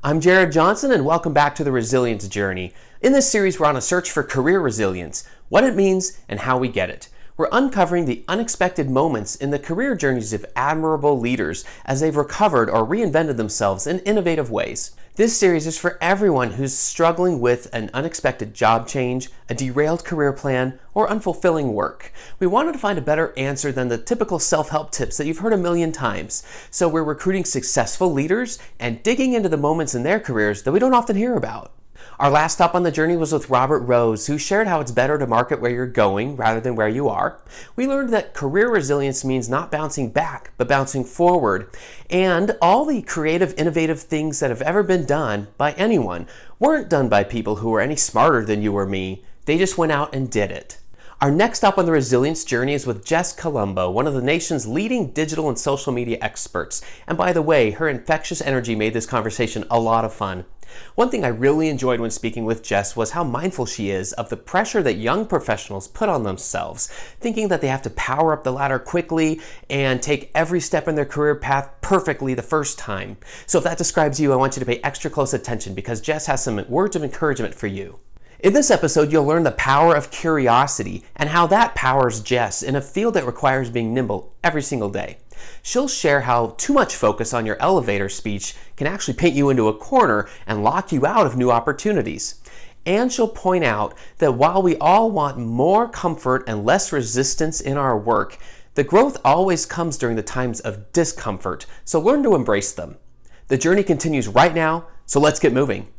I'm Jared Johnson, and welcome back to the Resilience Journey. In this series, we're on a search for career resilience, what it means, and how we get it. We're uncovering the unexpected moments in the career journeys of admirable leaders as they've recovered or reinvented themselves in innovative ways. This series is for everyone who's struggling with an unexpected job change, a derailed career plan, or unfulfilling work. We wanted to find a better answer than the typical self-help tips that you've heard a million times. So we're recruiting successful leaders and digging into the moments in their careers that we don't often hear about. Our last stop on the journey was with Robert Rose, who shared how it's better to market where you're going rather than where you are. We learned that career resilience means not bouncing back, but bouncing forward. And all the creative, innovative things that have ever been done by anyone weren't done by people who were any smarter than you or me. They just went out and did it. Our next stop on the resilience journey is with Jess Columbo, one of the nation's leading digital and social media experts. And by the way, her infectious energy made this conversation a lot of fun. One thing I really enjoyed when speaking with Jess was how mindful she is of the pressure that young professionals put on themselves, thinking that they have to power up the ladder quickly and take every step in their career path perfectly the first time. So if that describes you, I want you to pay extra close attention because Jess has some words of encouragement for you. In this episode, you'll learn the power of curiosity and how that powers Jess in a field that requires being nimble every single day. She'll share how too much focus on your elevator speech can actually paint you into a corner and lock you out of new opportunities. And she'll point out that while we all want more comfort and less resistance in our work, the growth always comes during the times of discomfort, so learn to embrace them. The journey continues right now, so let's get moving.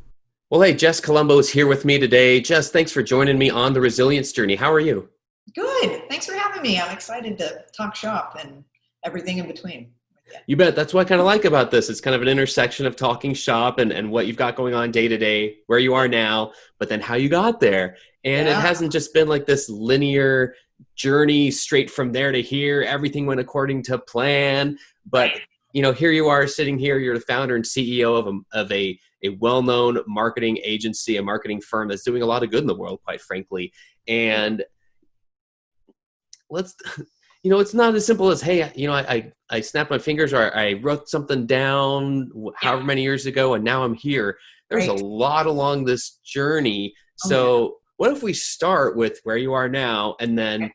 Well, hey, Jess Columbo is here with me today. Jess, thanks for joining me on the resilience journey. How are you? Good. Thanks for having me. I'm excited to talk shop and everything in between. You bet. That's what I kind of like about this. It's kind of an intersection of talking shop and what you've got going on day to day, where you are now, but then how you got there. And It hasn't just been like this linear journey straight from there to here. Everything went according to plan. But, here you are sitting here. You're the founder and CEO of a well-known marketing agency, a marketing firm that's doing a lot of good in the world, quite frankly. And it's not as simple as, hey, I snapped my fingers or I wrote something down however many years ago and now I'm here. There's a lot along this journey. So what if we start with where you are now and then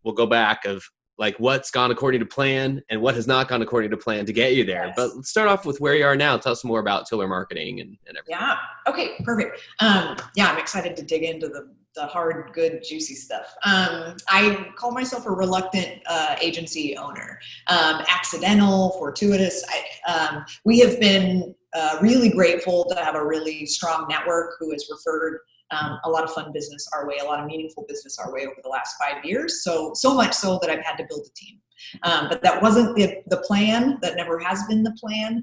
we'll go back of like what's gone according to plan and what has not gone according to plan to get you there. Yes. But let's start off with where you are now. Tell us more about Tiller Marketing and everything. Yeah. Okay, perfect. I'm excited to dig into the hard, good, juicy stuff. I call myself a reluctant agency owner. Accidental, fortuitous. We have been really grateful to have a really strong network who has referred a lot of fun business our way, a lot of meaningful business our way over the last 5 years. So much so that I've had to build a team. But that wasn't the plan. That never has been the plan.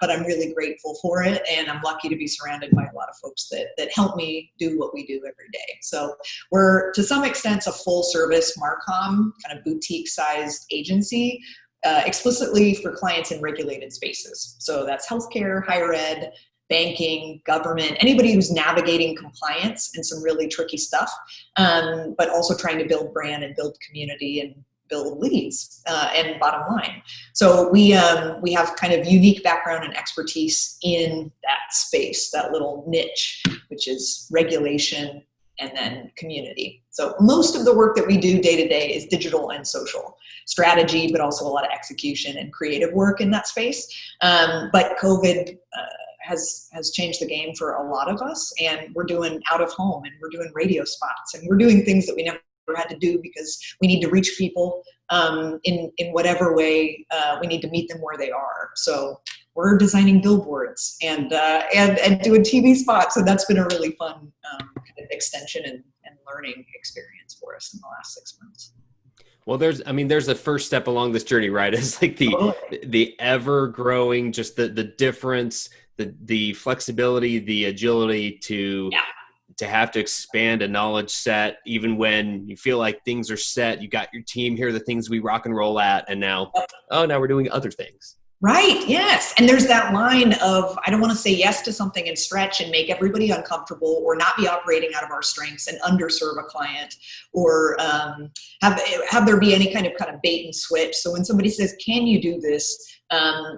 But I'm really grateful for it. And I'm lucky to be surrounded by a lot of folks that help me do what we do every day. So we're, to some extent, a full service Marcom, kind of boutique sized agency, explicitly for clients in regulated spaces. So that's healthcare, higher ed, banking, government, anybody who's navigating compliance and some really tricky stuff, but also trying to build brand and build community and build leads and bottom line. So we have kind of unique background and expertise in that space, that little niche, which is regulation and then community. So most of the work that we do day to day is digital and social strategy, but also a lot of execution and creative work in that space. But COVID has changed the game for a lot of us, and we're doing out of home and we're doing radio spots and we're doing things that we never had to do because we need to reach people in whatever way we need to meet them where they are. So we're designing billboards and doing TV spots, and that's been a really fun kind of extension and learning experience for us in the last 6 months. Well, there's a first step along this journey, right? It's like the ever growing, just the difference, the flexibility, the agility to have to expand a knowledge set, even when you feel like things are set. You got your team, here are the things we rock and roll at, and now we're doing other things. Right. Yes. And there's that line of, I don't want to say yes to something and stretch and make everybody uncomfortable, or not be operating out of our strengths and underserve a client, or have there be any kind of bait and switch. So when somebody says, can you do this?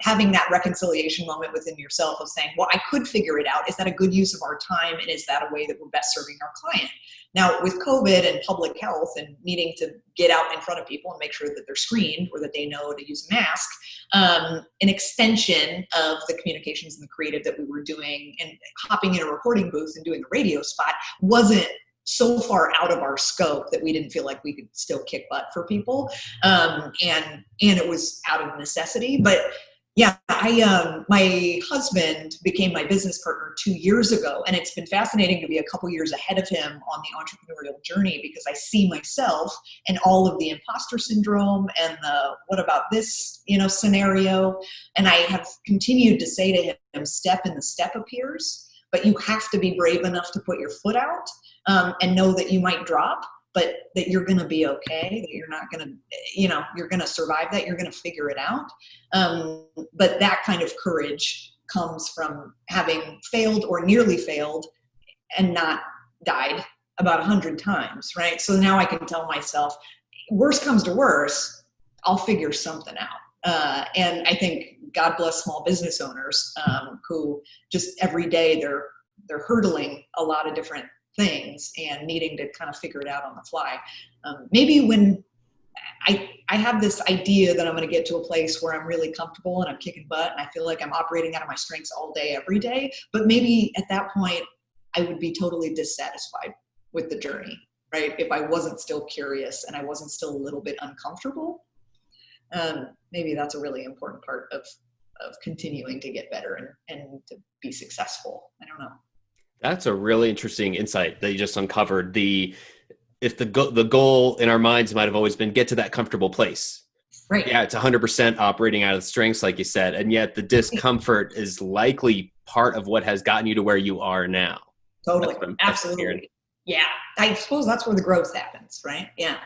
having that reconciliation moment within yourself of saying, well, I could figure it out. Is that a good use of our time? And is that a way that we're best serving our client? Now, with COVID and public health and needing to get out in front of people and make sure that they're screened or that they know to use a mask, an extension of the communications and the creative that we were doing and hopping in a recording booth and doing a radio spot wasn't so far out of our scope that we didn't feel like we could still kick butt for people. And it was out of necessity. But yeah, my husband became my business partner 2 years ago, and it's been fascinating to be a couple years ahead of him on the entrepreneurial journey because I see myself and all of the imposter syndrome and the what about this, scenario. And I have continued to say to him, step in the step appears, but you have to be brave enough to put your foot out and know that you might drop, but that you're going to be okay, that you're not going to, you're going to survive that, you're going to figure it out. But that kind of courage comes from having failed or nearly failed and not died about 100 times, right? So now I can tell myself, worst comes to worst, I'll figure something out. And I think God bless small business owners who just every day they're hurdling a lot of different things and needing to kind of figure it out on the fly. Maybe when I have this idea that I'm going to get to a place where I'm really comfortable and I'm kicking butt and I feel like I'm operating out of my strengths all day, every day, but maybe at that point I would be totally dissatisfied with the journey, right? If I wasn't still curious and I wasn't still a little bit uncomfortable. Maybe that's a really important part of continuing to get better and to be successful. I don't know. That's a really interesting insight that you just uncovered. If the goal in our minds might have always been get to that comfortable place. Right. Yeah, it's 100% operating out of strengths, like you said. And yet the discomfort is likely part of what has gotten you to where you are now. Totally. Absolutely. Yeah. I suppose that's where the growth happens, right? Yeah.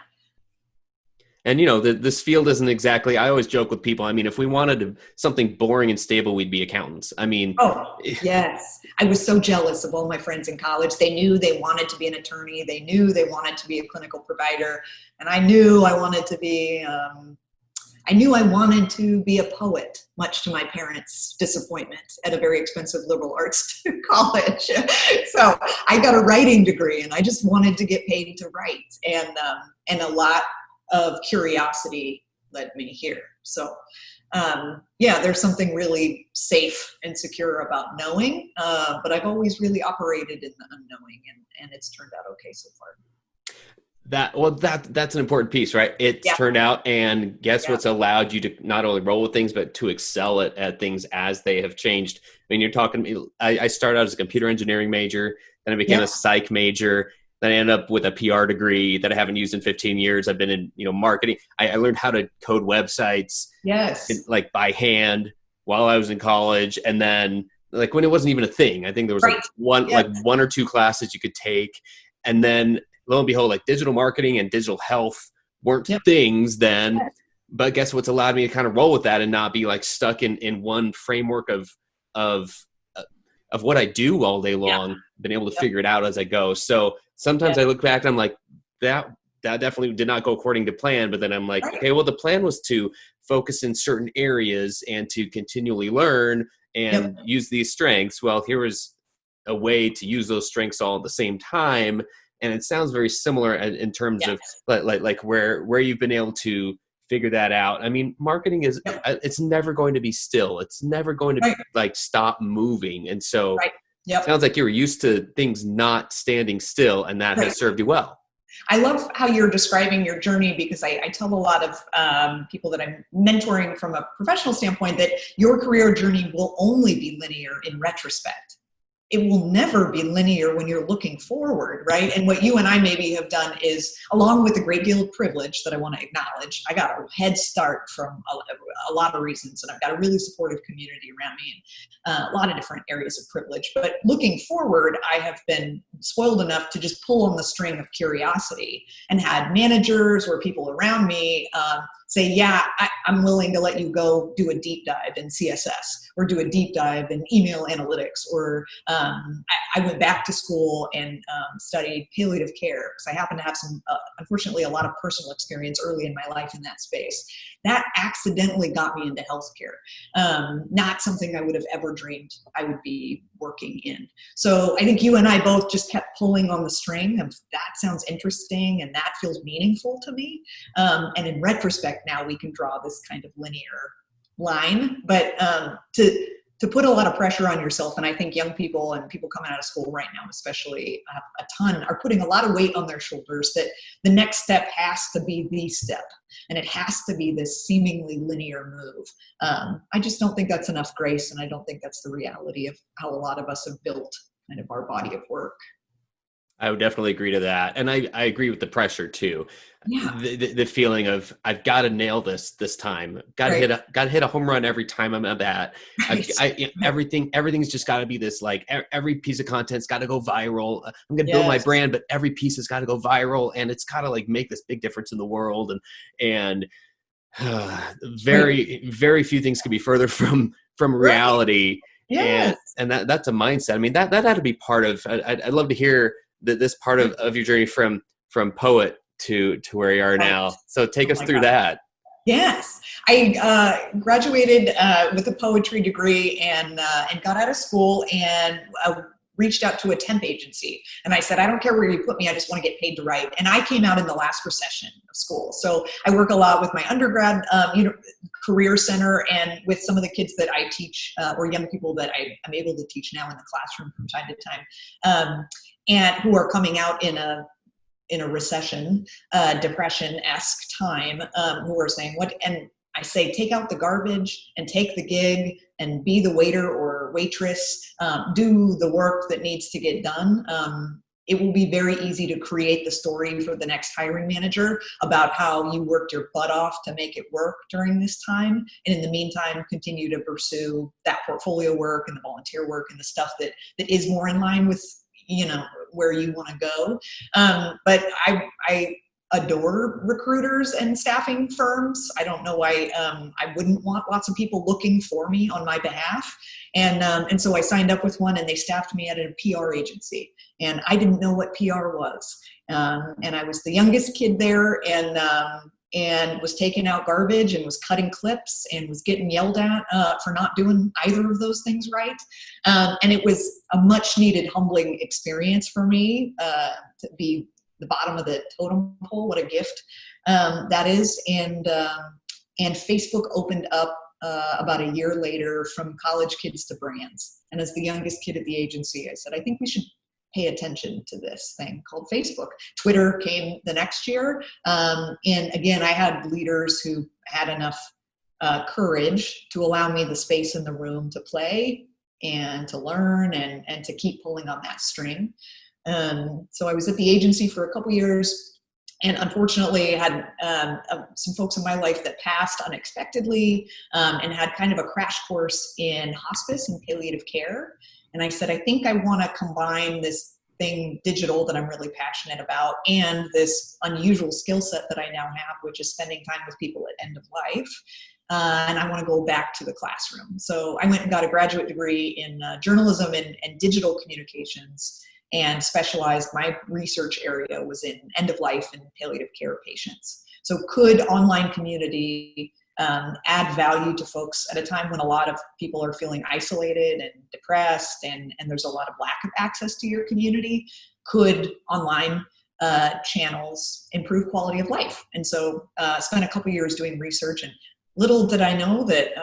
And, this field isn't exactly, I always joke with people, if we wanted something boring and stable, we'd be accountants. Oh, yes. I was so jealous of all my friends in college. They knew they wanted to be an attorney. They knew they wanted to be a clinical provider. And I knew I wanted to be, a poet, much to my parents' disappointment at a very expensive liberal arts college. So I got a writing degree and I just wanted to get paid to write. And a lot of curiosity led me here. So, there's something really safe and secure about knowing, but I've always really operated in the unknowing and it's turned out okay so far. That's an important piece, right? It's turned out, and guess what's allowed you to not only roll with things, but to excel at things as they have changed. You're talking, I started out as a computer engineering major, then I became a psych major. Then I ended up with a PR degree that I haven't used in 15 years. I've been in, marketing. I learned how to code websites, like by hand while I was in college. And then like when it wasn't even a thing, I think there was like one or two classes you could take. And then lo and behold, like digital marketing and digital health weren't things then. Yes. But guess what's allowed me to kind of roll with that and not be like stuck in one framework of what I do all day long, been able to figure it out as I go. So sometimes I look back and I'm like, that definitely did not go according to plan. But then I'm like, okay, well, the plan was to focus in certain areas and to continually learn and use these strengths. Well, here was a way to use those strengths all at the same time. And it sounds very similar in terms of like where you've been able to figure that out. Marketing is, it's never going to be still. It's never going to like stop moving. And so it sounds like you were used to things not standing still, and that has served you well. I love how you're describing your journey because I tell a lot of people that I'm mentoring from a professional standpoint that your career journey will only be linear in retrospect. It will never be linear when you're looking forward, right? And what you and I maybe have done is, along with a great deal of privilege that I want to acknowledge, I got a head start from a lot of reasons, and I've got a really supportive community around me and a lot of different areas of privilege. But looking forward, I have been spoiled enough to just pull on the string of curiosity and had managers or people around me say, yeah, I'm willing to let you go do a deep dive in CSS or do a deep dive in email analytics. Or I went back to school and studied palliative care because I happen to have some, unfortunately, a lot of personal experience early in my life in that space. That accidentally got me into healthcare. Not something I would have ever dreamed I would be working in. So I think you and I both just kept pulling on the string of that sounds interesting and that feels meaningful to me. And in retrospect, now we can draw this kind of linear line, but to put a lot of pressure on yourself, and I think young people and people coming out of school right now, especially a ton, are putting a lot of weight on their shoulders that the next step has to be the step, and it has to be this seemingly linear move. I just don't think that's enough grace, and I don't think that's the reality of how a lot of us have built kind of our body of work. I would definitely agree to that. And I agree with the pressure too. Yeah. The feeling of I've got to nail this time. Got to hit a home run every time I'm at bat. Right. Everything's just got to be this, like every piece of content's got to go viral. I'm going to build my brand, but every piece has got to go viral, and it's got to like make this big difference in the world. And very few things can be further from reality. Yes. And that's a mindset. I mean, that had to be part of. I'd love to hear this part of your journey from poet to where you are now. So take us through that. Yes, I graduated with a poetry degree and got out of school and reached out to a temp agency. And I said, I don't care where you put me, I just want to get paid to write. And I came out in the last recession of school. So I work a lot with my undergrad career center and with some of the kids that I teach or young people that I'm able to teach now in the classroom from time to time. And who are coming out in a recession, depression-esque time, who are saying what, and I say, take out the garbage and take the gig and be the waiter or waitress, do the work that needs to get done. It will be very easy to create the story for the next hiring manager about how you worked your butt off to make it work during this time. And in the meantime, continue to pursue that portfolio work and the volunteer work and the stuff that is more in line with where you want to go. But I adore recruiters and staffing firms. I don't know why I wouldn't want lots of people looking for me on my behalf. And so I signed up with one and they staffed me at a PR agency. And I didn't know what PR was. And I was the youngest kid there and was taking out garbage and was cutting clips and was getting yelled at for not doing either of those things right. And it was a much needed humbling experience for me to be the bottom of the totem pole. What a gift that is. And Facebook opened up about a year later from college kids to brands. And as the youngest kid at the agency, I said, I think we should pay attention to this thing called Facebook. Twitter came the next year. And again, I had leaders who had enough courage to allow me the space in the room to play and to learn and to keep pulling on that string. So I was at the agency for a couple years and unfortunately had some folks in my life that passed unexpectedly and had kind of a crash course in hospice and palliative care. And I said, I think I want to combine this thing digital that I'm really passionate about and this unusual skill set that I now have, which is spending time with people at end of life. And I want to go back to the classroom. So I went and got a graduate degree in journalism and digital communications and specialized. My research area was in end of life and palliative care patients. So could online community add value to folks at a time when a lot of people are feeling isolated and depressed and there's a lot of lack of access to your community? Could online channels improve quality of life? And so spent a couple years doing research, and little did I know that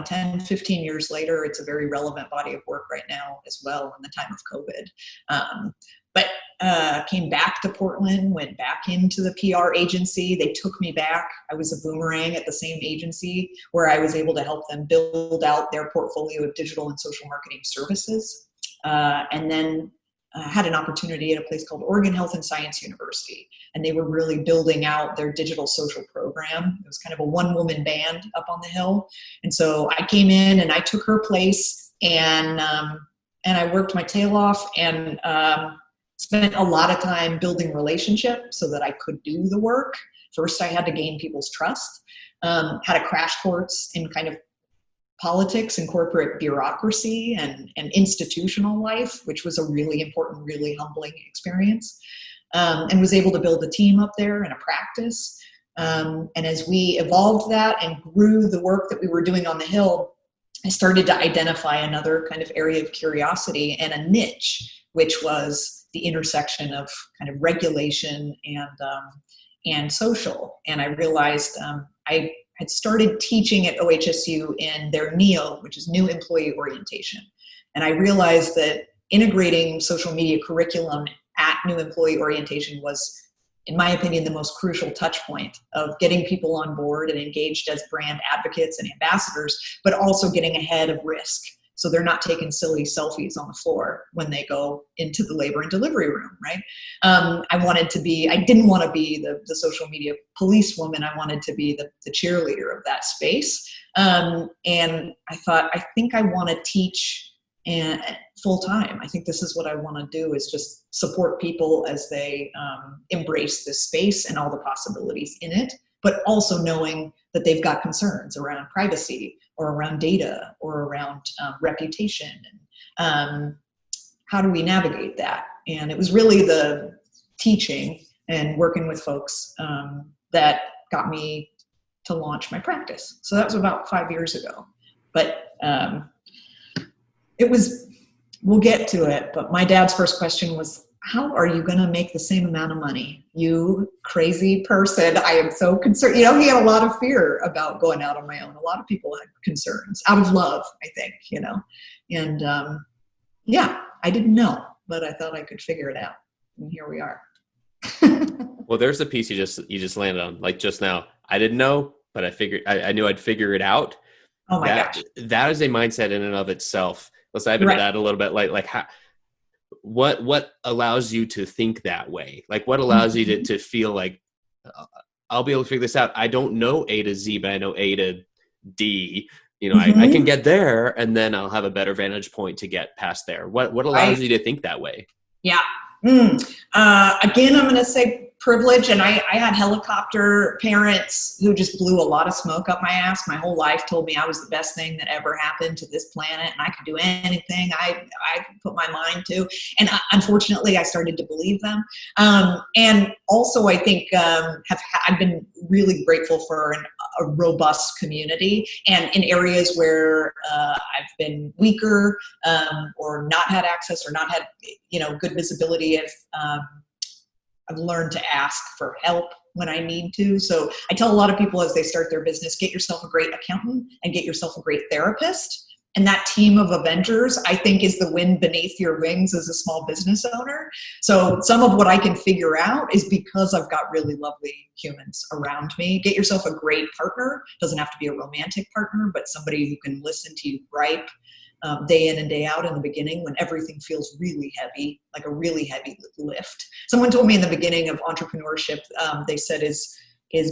10, 15 years later, it's a very relevant body of work right now as well in the time of COVID. But came back to Portland, went back into the PR agency. They took me back. I was a boomerang at the same agency where I was able to help them build out their portfolio of digital and social marketing services. And then had an opportunity at a place called Oregon Health and Science University. And they were really building out their digital social program. It was kind of a one-woman band up on the hill. And so I came in and I took her place and I worked my tail off and spent a lot of time building relationships so that I could do the work. first I had to gain people's trust, had a crash course in kind of politics and corporate bureaucracy and institutional life, which was a really important, really humbling experience, and was able to build a team up there and a practice. And as we evolved that and grew the work that we were doing on the Hill, I started to identify another kind of area of curiosity and a niche, which was the intersection of kind of regulation and social. And I realized I had started teaching at OHSU in their NEO, which is New Employee Orientation. And I realized that integrating social media curriculum at New Employee Orientation was, in my opinion, the most crucial touch point of getting people on board and engaged as brand advocates and ambassadors, but also getting ahead of risk. So they're not taking silly selfies on the floor when they go into the labor and delivery room, right? I didn't want to be the social media policewoman. I wanted to be the cheerleader of that space. And I thought, I think I want to teach full time. I think this is what I want to do, is just support people as they embrace this space and all the possibilities in it, but also knowing that they've got concerns around privacy or around data or around reputation. And how do we navigate that? And it was really the teaching and working with folks that got me to launch my practice. So that was about 5 years ago. But we'll get to it, but my dad's first question was, how are you going to make the same amount of money? You crazy person. I am so concerned. He had a lot of fear about going out on my own. A lot of people had concerns out of love, I think, and I didn't know, but I thought I could figure it out. And here we are. Well, there's a piece you just landed on, like just now. I didn't know, but I knew I'd figure it out. Oh my gosh. That is a mindset in and of itself. Let's dive into that a little bit. Like how, what allows you to think that way? Like what allows you to feel like I'll be able to figure this out? I don't know A to Z, but I know A to D. I can get there, and then I'll have a better vantage point to get past there. What allows you to think that way? Yeah. Again, I'm going to say privilege. And I had helicopter parents who just blew a lot of smoke up my ass. My whole life told me I was the best thing that ever happened to this planet, and I could do anything I could put my mind to. And unfortunately, I started to believe them. And also, I think I've been really grateful for a robust community, and in areas where I've been weaker or not had access or not had good visibility, I've learned to ask for help when I need to. So I tell a lot of people as they start their business, get yourself a great accountant and get yourself a great therapist. And that team of Avengers, I think, is the wind beneath your wings as a small business owner. So some of what I can figure out is because I've got really lovely humans around me. Get yourself a great partner. Doesn't have to be a romantic partner, but somebody who can listen to you gripe day in and day out in the beginning when everything feels really heavy, like a really heavy lift. Someone told me in the beginning of entrepreneurship, they said, is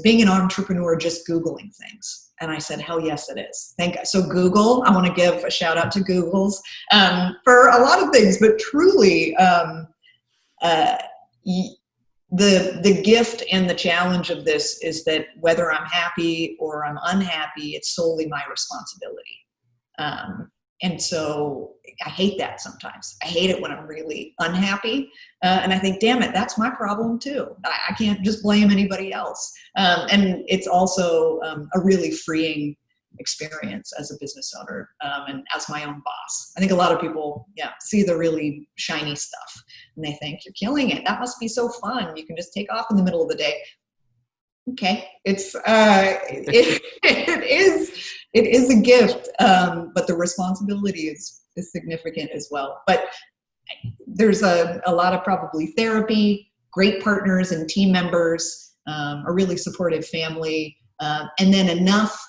being an entrepreneur just Googling things? And I said, hell yes, it is. So Google, I want to give a shout out to Googles for a lot of things, but truly the gift and the challenge of this is that whether I'm happy or I'm unhappy, it's solely my responsibility. And so I hate that sometimes. I hate it when I'm really unhappy. And I think, damn it, that's my problem too. I can't just blame anybody else. And it's also a really freeing experience as a business owner and as my own boss. I think a lot of people, see the really shiny stuff and they think, you're killing it. That must be so fun. You can just take off in the middle of the day. Okay, it is a gift, but the responsibility is significant as well. But there's a lot of probably therapy, great partners and team members, a really supportive family, and then enough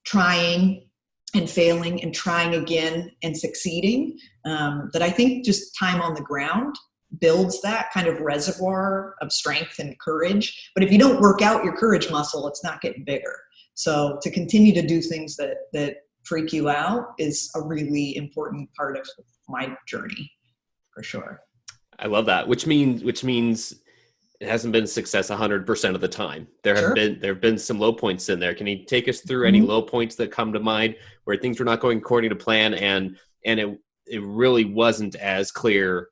trying and failing and trying again and succeeding that I think just time on the ground builds that kind of reservoir of strength and courage. But if you don't work out your courage muscle, it's not getting bigger. So to continue to do things that freak you out is a really important part of my journey, for sure. I love that, which means it hasn't been a success 100% of the time. There Sure. have been some low points in there. Can you take us through any Mhm. low points that come to mind where things were not going according to plan, and it really wasn't as clear,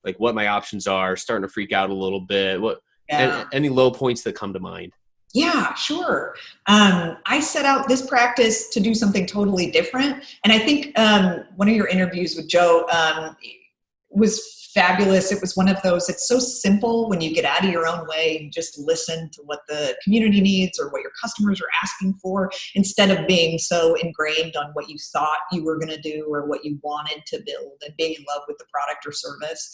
like what my options are, starting to freak out a little bit. What, and Yeah. any low points that come to mind? Yeah, sure. I set out this practice to do something totally different. And I think one of your interviews with Joe was fabulous. It was one of those, it's so simple when you get out of your own way and just listen to what the community needs or what your customers are asking for, instead of being so ingrained on what you thought you were going to do or what you wanted to build and being in love with the product or service.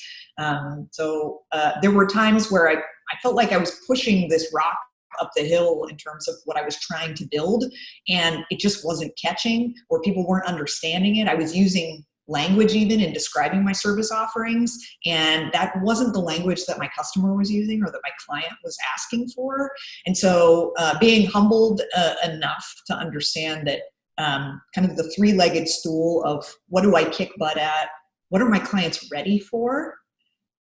There were times where I felt like I was pushing this rock up the hill in terms of what I was trying to build, and it just wasn't catching, or people weren't understanding it. I was using language even in describing my service offerings, and that wasn't the language that my customer was using or that my client was asking for. And so being humbled enough to understand that kind of the three-legged stool of what do I kick butt at, what are my clients ready for,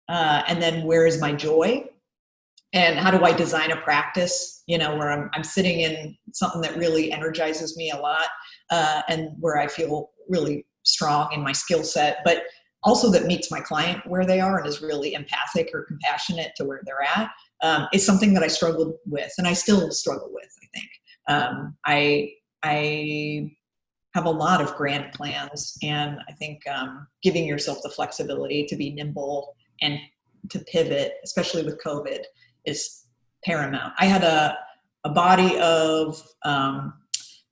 and then where is my joy, and how do I design a practice, where I'm sitting in something that really energizes me a lot, and where I feel really strong in my skill set, but also that meets my client where they are and is really empathic or compassionate to where they're at, is something that I struggled with, and I still struggle with, I think. I have a lot of grand plans, and I think giving yourself the flexibility to be nimble and to pivot, especially with COVID, is paramount. I had a body of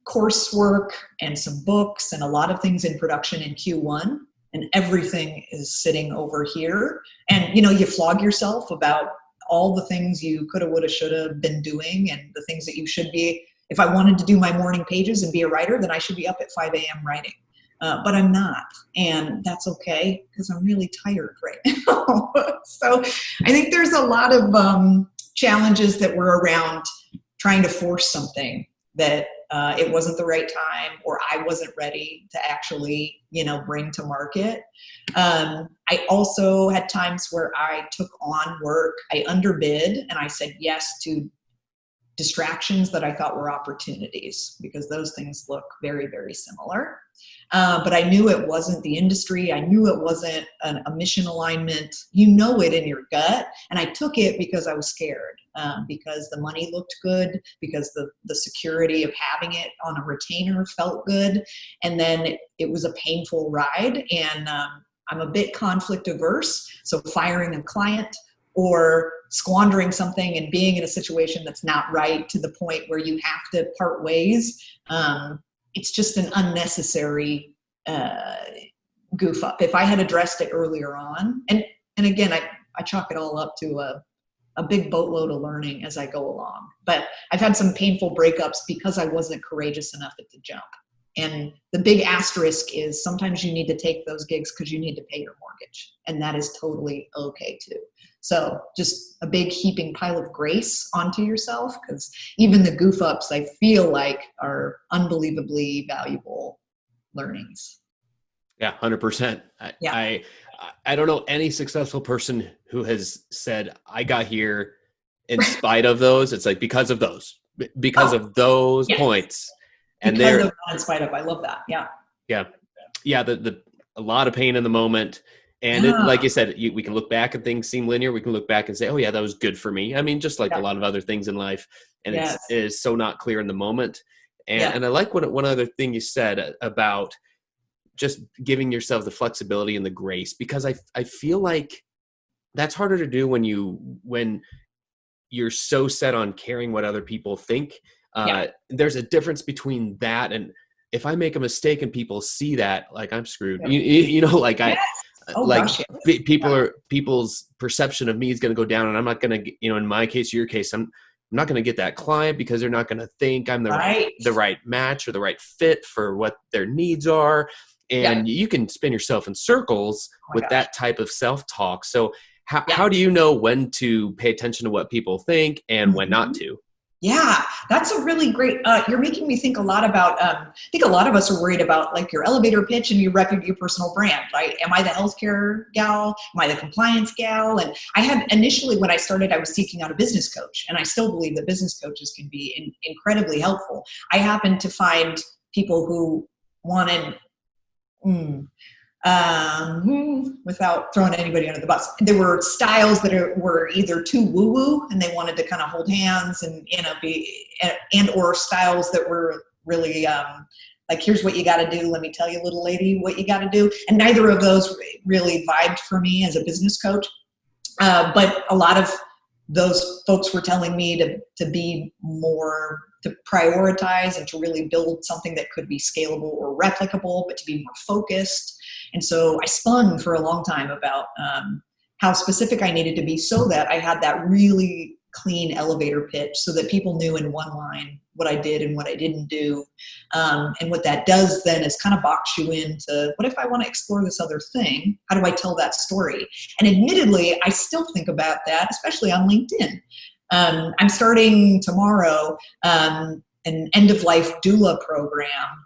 coursework and some books and a lot of things in production in Q1, and everything is sitting over here. And you flog yourself about all the things you coulda, woulda, shoulda been doing, and the things that you should be. If I wanted to do my morning pages and be a writer, then I should be up at 5 a.m. writing. But I'm not, and that's okay because I'm really tired right now. So I think there's a lot of challenges that were around trying to force something that it wasn't the right time, or I wasn't ready to actually, bring to market. I also had times where I took on work, I underbid, and I said yes to distractions that I thought were opportunities, because those things look very, very similar. But I knew it wasn't the industry. I knew it wasn't a mission alignment. It in your gut. And I took it because I was scared, because the money looked good, because the security of having it on a retainer felt good. And then it was a painful ride. And I'm a bit conflict averse. So firing a client or squandering something and being in a situation that's not right to the point where you have to part ways, it's just an unnecessary goof up. If I had addressed it earlier on, and again, I chalk it all up to a big boatload of learning as I go along. But I've had some painful breakups because I wasn't courageous enough at the jump. And the big asterisk is sometimes you need to take those gigs because you need to pay your mortgage, and that is totally okay too. So just a big heaping pile of grace onto yourself, because even the goof ups, I feel like, are unbelievably valuable learnings. Yeah, 100%. Yeah. I don't know any successful person who has said, I got here in spite of those. It's like because of those Yes. points. And Because of, in spite of, I love that. Yeah. Yeah. A lot of pain in the moment. And like you said, we can look back and things seem linear. We can look back and say, oh yeah, that was good for me. I mean, just like a lot of other things in life. And it is so not clear in the moment. And I like one other thing you said about just giving yourself the flexibility and the grace, because I feel like that's harder to do when you're so set on caring what other people think. There's a difference between that and if I make a mistake and people see that, like I'm screwed. People's perception of me is going to go down, and I'm not going to, in my case, your case, I'm not going to get that client because they're not going to think I'm the right match or the right fit for what their needs are. And you can spin yourself in circles with that type of self-talk. So how do you know when to pay attention to what people think and when not to? Yeah, that's a really great, you're making me think a lot about, I think a lot of us are worried about like your elevator pitch and your your personal brand, right? Am I the healthcare gal? Am I the compliance gal? And I had initially, when I started, I was seeking out a business coach, and I still believe that business coaches can be incredibly helpful. I happened to find people who wanted, without throwing anybody under the bus, there were styles that were either too woo-woo and they wanted to kind of hold hands and be, and or styles that were really like, here's what you got to do, let me tell you, little lady, what you got to do. And neither of those really vibed for me as a business coach. But a lot of those folks were telling me to be more, to prioritize and to really build something that could be scalable or replicable, but to be more focused. And so I spun for a long time about how specific I needed to be so that I had that really clean elevator pitch, so that people knew in one line what I did and what I didn't do. And what that does then is kind of box you into, what if I want to explore this other thing? How do I tell that story? And admittedly, I still think about that, especially on LinkedIn. I'm starting tomorrow an end-of-life doula program.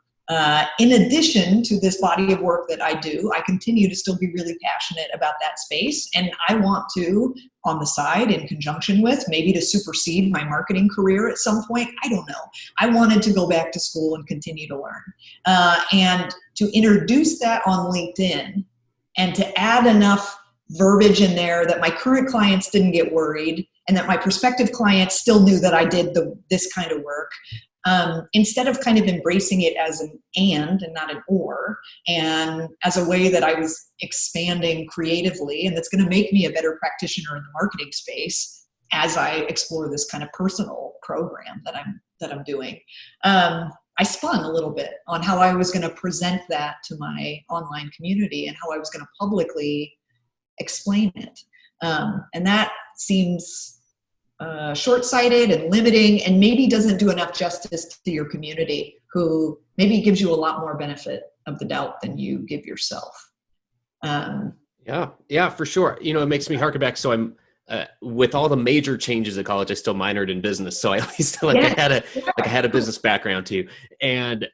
In addition to this body of work that I do, I continue to still be really passionate about that space. And I want to, on the side, in conjunction with, maybe to supersede my marketing career at some point, I don't know. I wanted to go back to school and continue to learn. And to introduce that on LinkedIn and to add enough verbiage in there that my current clients didn't get worried and that my prospective clients still knew that I did this kind of work. Instead of kind of embracing it as an and not an or, and as a way that I was expanding creatively, and that's going to make me a better practitioner in the marketing space as I explore this kind of personal program that I'm doing. I spun a little bit on how I was going to present that to my online community and how I was going to publicly explain it. And that seems short-sighted and limiting, and maybe doesn't do enough justice to your community, who maybe gives you a lot more benefit of the doubt than you give yourself. Yeah, for sure. It makes me harken back. So I'm with all the major changes at college, I still minored in business. So I at least I had a business background too, and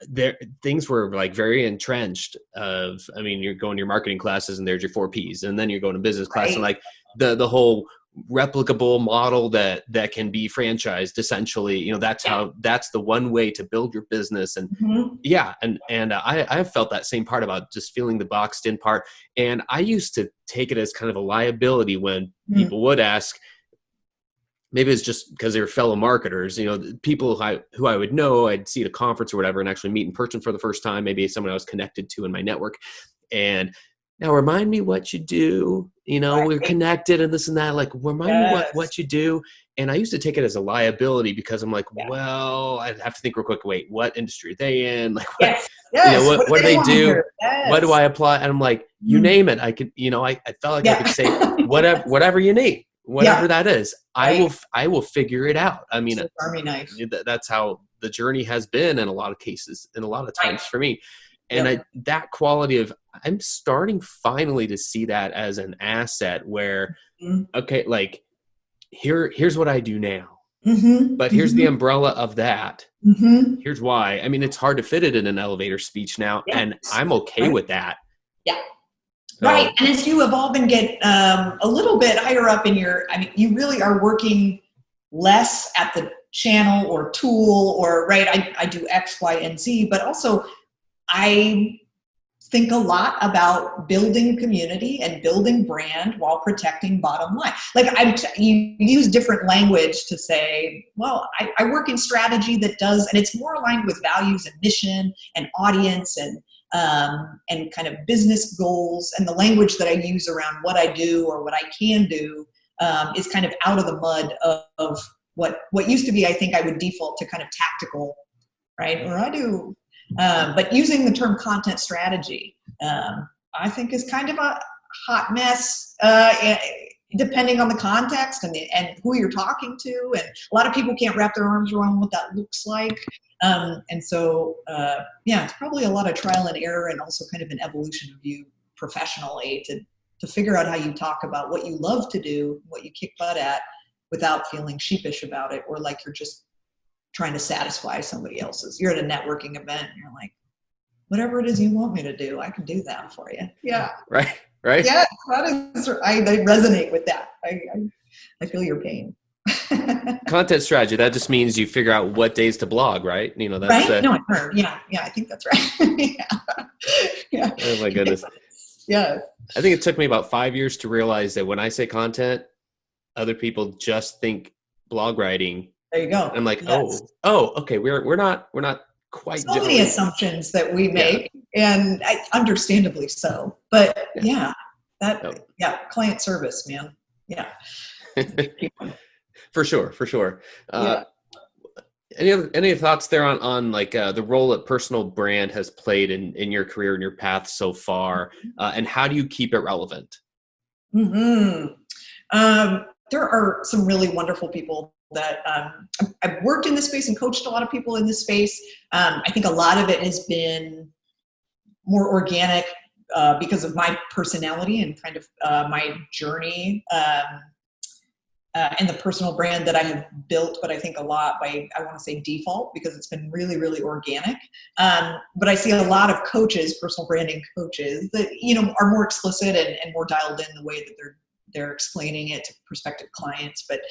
there things were like very entrenched. You're going to your marketing classes and there's your 4 Ps, and then you're going to business class, and like the whole replicable model that can be franchised, essentially. That's the one way to build your business. And I've felt that same part about just feeling the boxed in part. And I used to take it as kind of a liability when people would ask. Maybe it's just because they were fellow marketers, people who I would know, I'd see at a conference or whatever, and actually meet in person for the first time, maybe someone I was connected to in my network. And now remind me what you do, right. We're connected and this and that, like remind me what you do. And I used to take it as a liability because I'm like, well, I'd have to think real quick, wait, what industry are they in? Like, what do they do? What do I apply? And I'm like, you name it. I could, I felt like I could say whatever you need, whatever that is, right. I will figure it out. I mean, Army knife. That's how the journey has been in a lot of cases, and a lot of times for me. And that quality of, I'm starting finally to see that as an asset where, okay, like here's what I do now, but here's the umbrella of that. Here's why. I mean, it's hard to fit it in an elevator speech now, and I'm okay with that. Yeah. So, right. And as you evolve and get a little bit higher up in you really are working less at the channel or tool or, right, I do X, Y, and Z, but also I think a lot about building community and building brand while protecting bottom line. Like you use different language to say, well, I work in strategy that does, and it's more aligned with values and mission and audience and kind of business goals. And the language that I use around what I do or what I can do is kind of out of the mud of what used to be, I think I would default to kind of tactical, right? Or I do. But using the term content strategy, I think is kind of a hot mess, depending on the context and who you're talking to. And a lot of people can't wrap their arms around what that looks like. And so, it's probably a lot of trial and error, and also kind of an evolution of you professionally to figure out how you talk about what you love to do, what you kick butt at, without feeling sheepish about it or like you're just trying to satisfy somebody else's. You're at a networking event and you're like, whatever it is you want me to do, I can do that for you. Yeah. Right. Right. Yeah. I resonate with that. I feel your pain. Content strategy. That just means you figure out what days to blog, right? You know, that's right. No, I've heard. Yeah. I think that's right. Yeah. Oh my goodness. Yeah. I think it took me about 5 years to realize that when I say content, other people just think blog writing. There you go. And I'm like, yes. Okay. We're not quite so many assumptions that we make, and understandably so. But client service, man. Yeah. For sure. Any thoughts there on like the role that personal brand has played in your career and your path so far, and how do you keep it relevant? There are some really wonderful people that I've worked in this space and coached a lot of people in this space. I think a lot of it has been more organic because of my personality and kind of my journey and the personal brand that I have built, but I think a lot by, I want to say default, because it's been really, really organic. But I see a lot of coaches, personal branding coaches, that, are more explicit and more dialed in the way that they're explaining it to prospective clients. But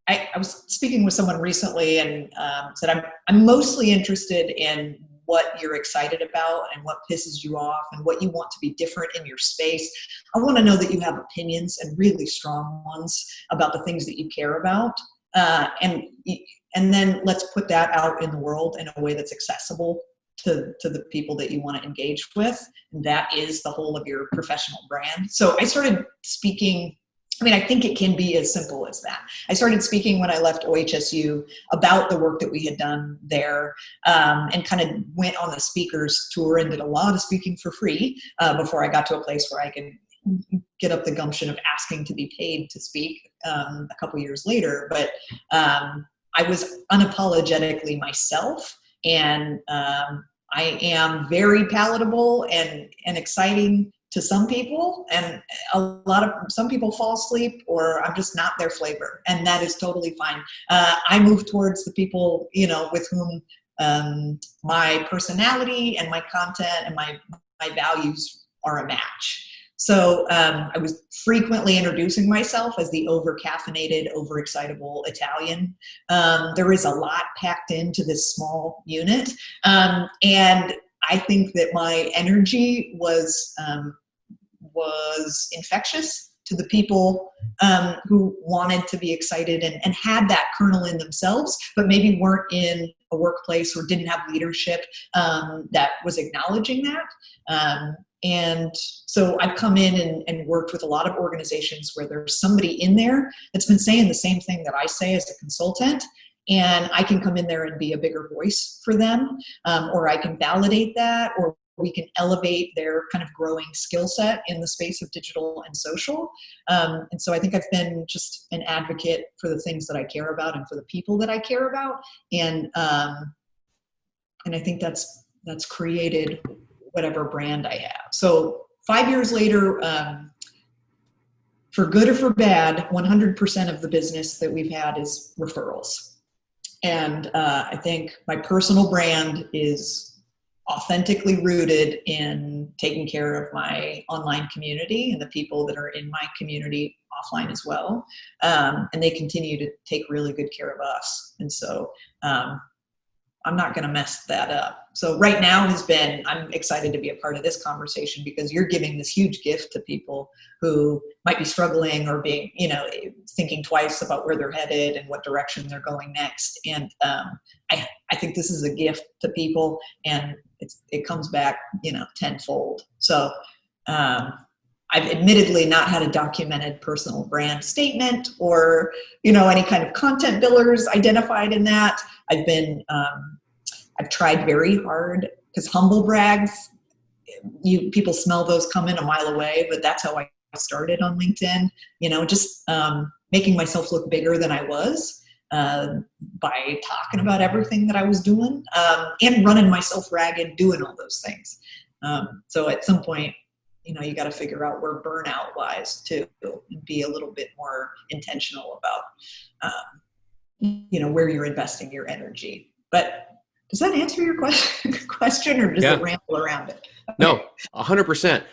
I was speaking with someone recently and said, I'm mostly interested in what you're excited about and what pisses you off and what you want to be different in your space. I want to know that you have opinions, and really strong ones, about the things that you care about. And then let's put that out in the world in a way that's accessible to the people that you want to engage with. And that is the whole of your professional brand. So I started speaking. I think it can be as simple as that. I started speaking when I left OHSU about the work that we had done there, and kind of went on the speakers tour and did a lot of speaking for free before I got to a place where I could get up the gumption of asking to be paid to speak a couple years later. But I was unapologetically myself, and I am very palatable and exciting to some people, and some people fall asleep, or I'm just not their flavor, and that is totally fine. I move towards the people, with whom my personality and my content and my values are a match. So I was frequently introducing myself as the over-caffeinated, over-excitable Italian. There is a lot packed into this small unit, and I think that my energy was infectious to the people who wanted to be excited and had that kernel in themselves, but maybe weren't in a workplace or didn't have leadership that was acknowledging that. And so I've come in and worked with a lot of organizations where there's somebody in there that's been saying the same thing that I say as a consultant, and I can come in there and be a bigger voice for them, or I can validate that, or we can elevate their kind of growing skill set in the space of digital and social. And so I think I've been just an advocate for the things that I care about and for the people that I care about. And I think that's created whatever brand I have. So 5 years later, for good or for bad, 100% of the business that we've had is referrals. And I think my personal brand is authentically rooted in taking care of my online community and the people that are in my community offline as well. And they continue to take really good care of us. And so I'm not going to mess that up. So right now I'm excited to be a part of this conversation, because you're giving this huge gift to people who might be struggling or being, thinking twice about where they're headed and what direction they're going next. And I think this is a gift to people, and it comes back, tenfold. So I've admittedly not had a documented personal brand statement or, any kind of content billers identified in that. I've tried very hard, because humble brags, people smell those coming a mile away, but that's how I started on LinkedIn, just making myself look bigger than I was by talking about everything that I was doing, and running myself ragged doing all those things. So at some point you got to figure out where burnout lies too, and be a little bit more intentional about, where you're investing your energy. But does that answer your question, or does it ramble around it? Okay. No, 100%.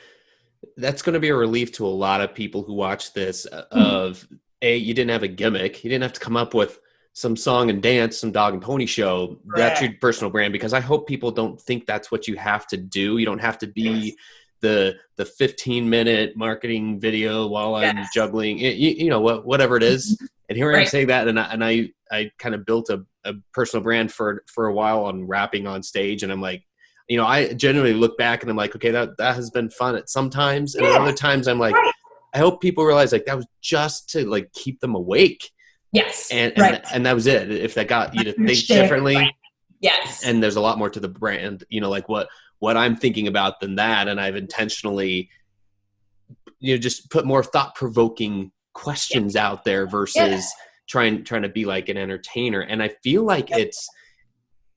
That's going to be a relief to a lot of people who watch this of, you didn't have a gimmick. You didn't have to come up with some song and dance, some dog and pony show. That's your personal brand, because I hope people don't think that's what you have to do. You don't have to be the 15-minute marketing video while I'm juggling, whatever it is. And here I am saying that. And I kind of built a personal brand for a while on rapping on stage. And I'm like, I generally look back and I'm like, okay, that has been fun at some times. And at other times I'm like, I hope people realize like that was just to like keep them awake. Yes. And that was it. If that got you to think differently. Right. Yes. And there's a lot more to the brand, like what I'm thinking about than that. And I've intentionally, just put more thought-provoking questions out there versus trying to be like an entertainer. And I feel like it's,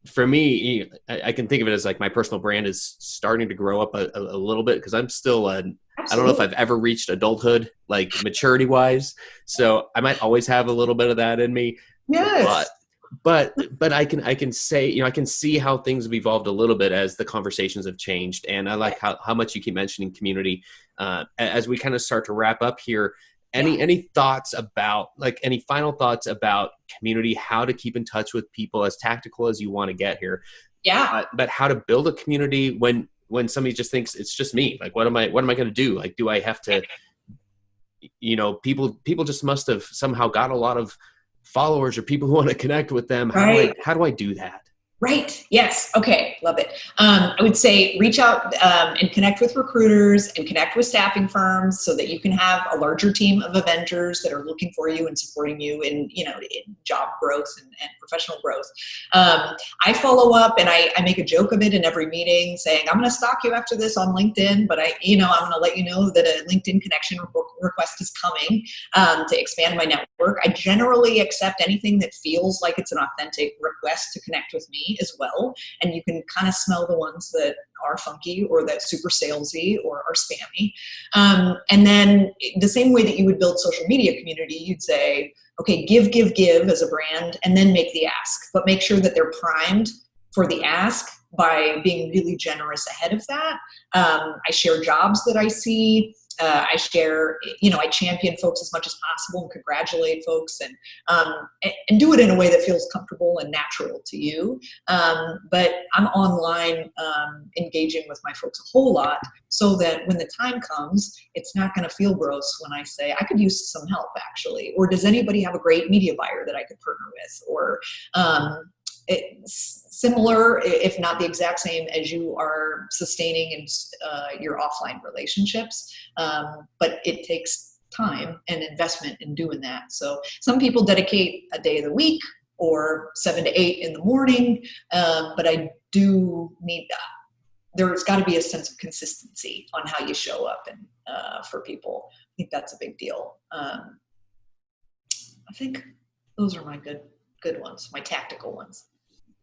for me, I can think of it as like my personal brand is starting to grow up a little bit, because I'm still I don't know if I've ever reached adulthood, like maturity wise. So I might always have a little bit of that in me. Yes. But I can say, I can see how things have evolved a little bit as the conversations have changed. And I like how much you keep mentioning community. As we kind of start to wrap up here, any thoughts about, like, any final thoughts about community, how to keep in touch with people, as tactical as you want to get here? But how to build a community when somebody just thinks it's just me. Like, what am I going to do? Like, do I have to, people just must have somehow got a lot of followers or people who want to connect with them. How do I do that? Right. Yes. Okay. Love it. I would say reach out and connect with recruiters and connect with staffing firms so that you can have a larger team of Avengers that are looking for you and supporting you in job growth and professional growth. I follow up and I make a joke of it in every meeting, saying, I'm going to stalk you after this on LinkedIn, but I'm going to let you know that a LinkedIn connection request is coming to expand my network. I generally accept anything that feels like it's an authentic request to connect with me as well. And you can kind of smell the ones that are funky or that super salesy or are spammy. And then the same way that you would build social media community, you'd say, okay, give as a brand, and then make the ask, but make sure that they're primed for the ask by being really generous ahead of that. I share jobs that I see. I share, I champion folks as much as possible and congratulate folks and do it in a way that feels comfortable and natural to you. But I'm online engaging with my folks a whole lot so that when the time comes, it's not going to feel gross when I say, I could use some help actually, or does anybody have a great media buyer that I could partner with? Or it's similar, if not the exact same, as you are sustaining your offline relationships. But it takes time and investment in doing that. So some people dedicate a day of the week or 7 to 8 in the morning. But I do need there's got to be a sense of consistency on how you show up and for people. I think that's a big deal. I think those are my good ones, my tactical ones.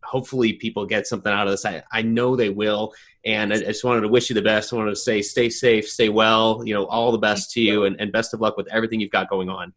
Hopefully people get something out of this. I know they will. And I just wanted to wish you the best. I wanted to say, stay safe, stay well, all the best to you, and best of luck with everything you've got going on.